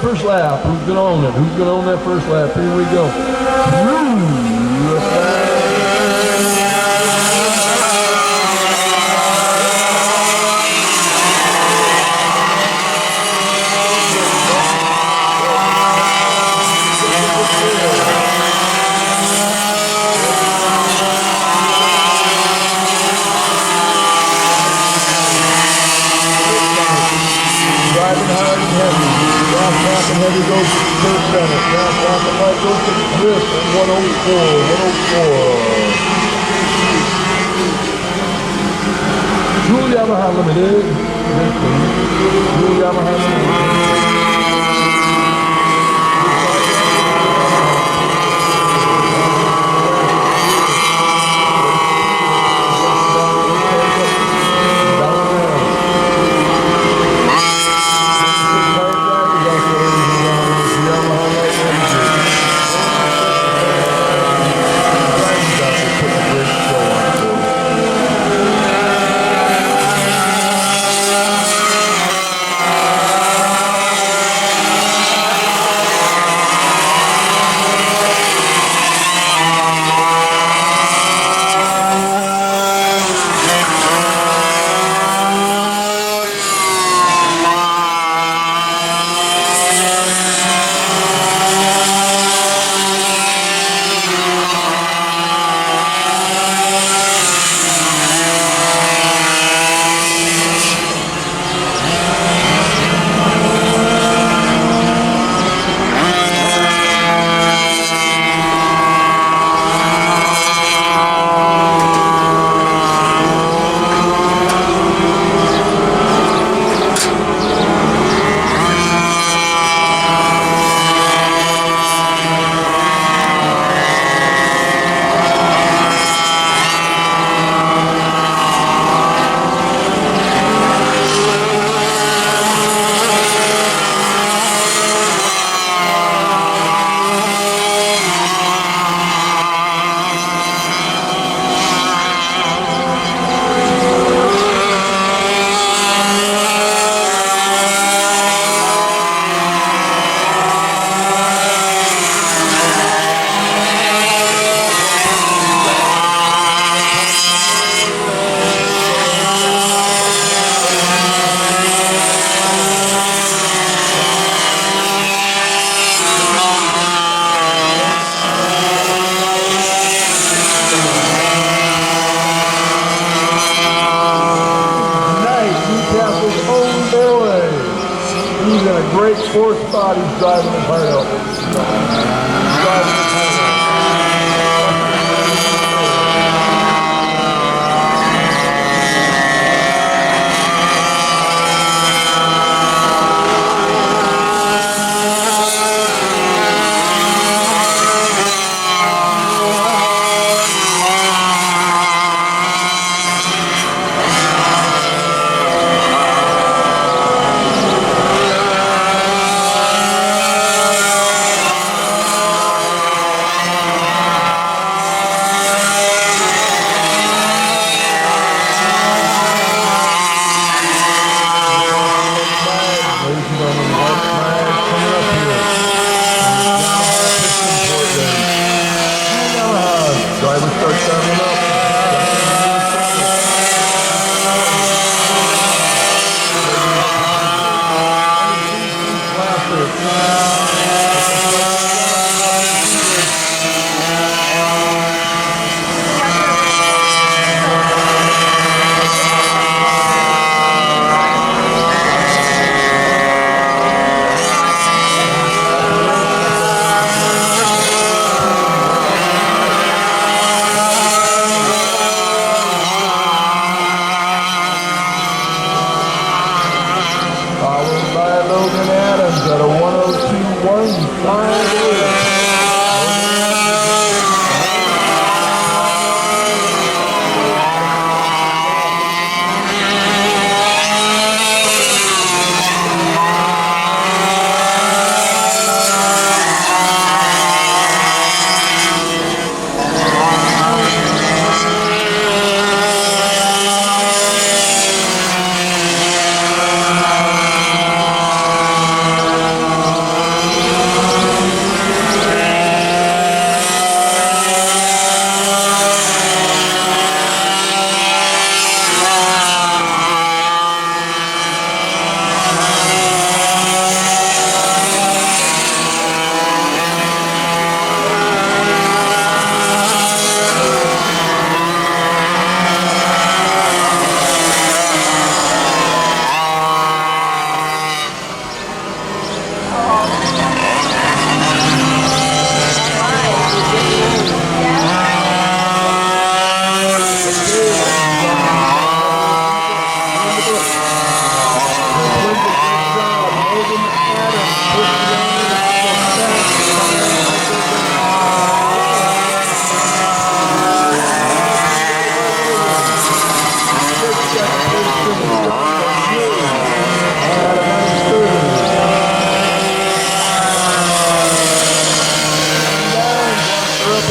First lap. Who's gonna own it? Who's gonna own that first lap? Here we go. Driving hard and heavy. Heavy goes to third center. Now Falcon Light goes to drift at 104. 104. Jewel Yamaha Limited. Jewel Yamaha Limited. He's in a great fourth spot. He's driving his heart out. Driving his heart out. Adams at a 102.158.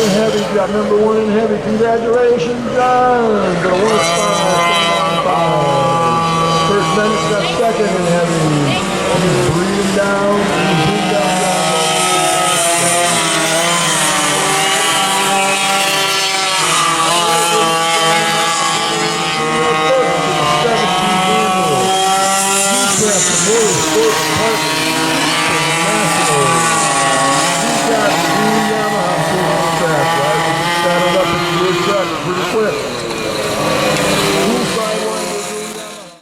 Heavy, got number 1 in heavy. Congratulations, John. Got a 1-5. First minute, got second in heavy.